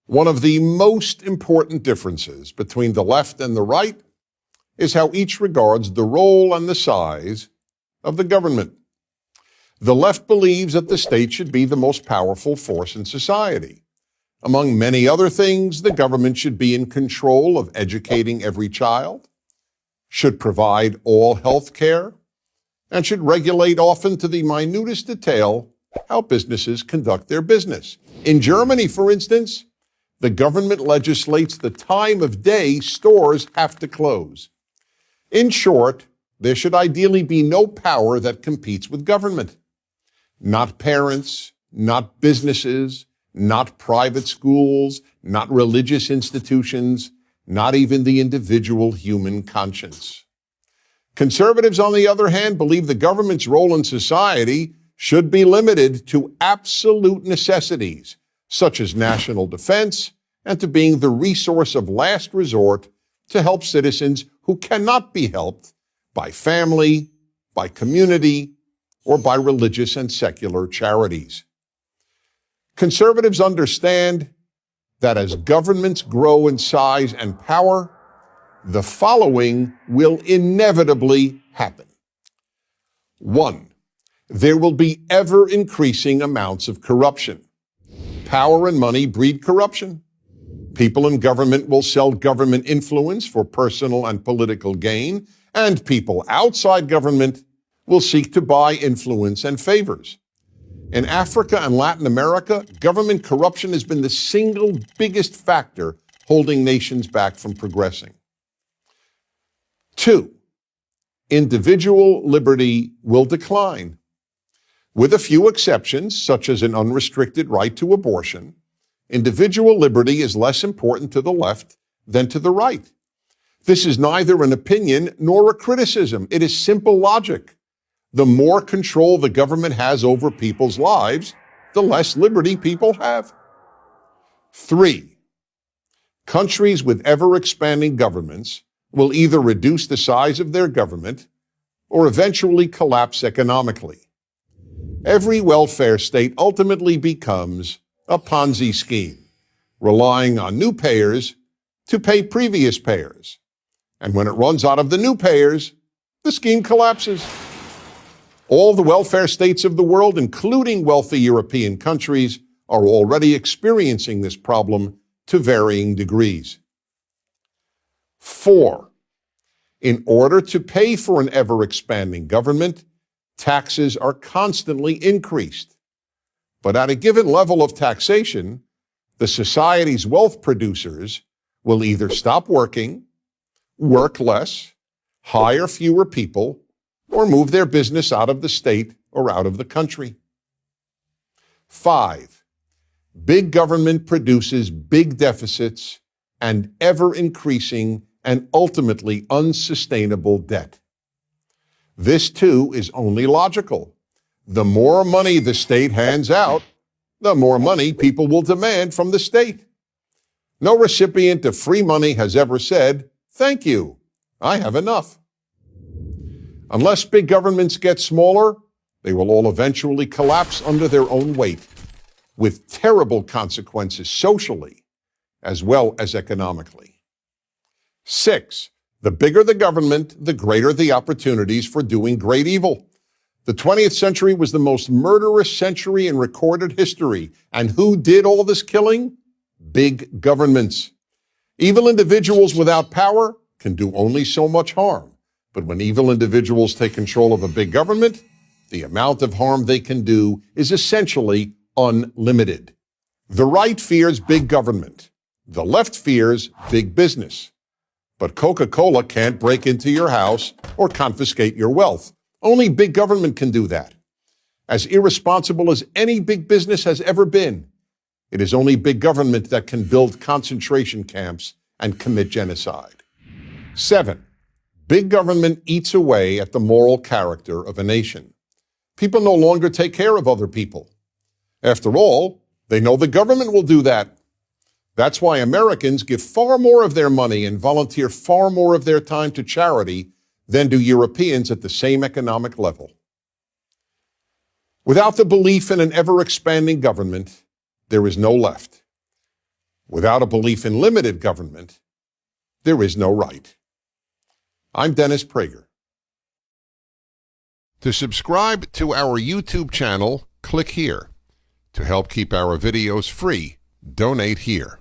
One of the most important differences between the left and the right is how each regards the role and the size of the government. The left believes that the state should be the most powerful force in society. Among many other things, the government should be in control of educating every child, should provide all health care, and should regulate often to the minutest detail how businesses conduct their business. In Germany, for instance, the government legislates the time of day stores have to close. In short, there should ideally be no power that competes with government. Not parents, not businesses, not private schools, not religious institutions, not even the individual human conscience. Conservatives, on the other hand, believe the government's role in society should be limited to absolute necessities, such as national defense, and to being the resource of last resort to help citizens who cannot be helped by family, by community, or by religious and secular charities. Conservatives understand that as governments grow in size and power, the following will inevitably happen. 1. There will be ever-increasing amounts of corruption. Power and money breed corruption. People in government will sell government influence for personal and political gain, and people outside government will seek to buy influence and favors. In Africa and Latin America, government corruption has been the single biggest factor holding nations back from progressing. 2. Individual liberty will decline. With a few exceptions, such as an unrestricted right to abortion, individual liberty is less important to the left than to the right. This is neither an opinion nor a criticism. It is simple logic. The more control the government has over people's lives, the less liberty people have. 3. Countries with ever-expanding governments will either reduce the size of their government or eventually collapse economically. Every welfare state ultimately becomes a Ponzi scheme, relying on new payers to pay previous payers. And when it runs out of the new payers, the scheme collapses. All the welfare states of the world, including wealthy European countries, are already experiencing this problem to varying degrees. 4. In order to pay for an ever-expanding government, taxes are constantly increased. But at a given level of taxation, the society's wealth producers will either stop working, work less, hire fewer people, or move their business out of the state or out of the country. 5. Big government produces big deficits and ever-increasing and ultimately unsustainable debt. This, too, is only logical. The more money the state hands out, the more money people will demand from the state. No recipient of free money has ever said, "Thank you, I have enough." Unless big governments get smaller, they will all eventually collapse under their own weight, with terrible consequences socially as well as economically. 6. The bigger the government, the greater the opportunities for doing great evil. The 20th century was the most murderous century in recorded history. And who did all this killing? Big governments. Evil individuals without power can do only so much harm. But when evil individuals take control of a big government, the amount of harm they can do is essentially unlimited. The right fears big government. The left fears big business. But Coca-Cola can't break into your house or confiscate your wealth. Only big government can do that. As irresponsible as any big business has ever been, it is only big government that can build concentration camps and commit genocide. 7. Big government eats away at the moral character of a nation. People no longer take care of other people. After all, they know the government will do that. That's why Americans give far more of their money and volunteer far more of their time to charity than do Europeans at the same economic level. Without the belief in an ever-expanding government, there is no left. Without a belief in limited government, there is no right. I'm Dennis Prager. To subscribe to our YouTube channel, click here. To help keep our videos free, donate here.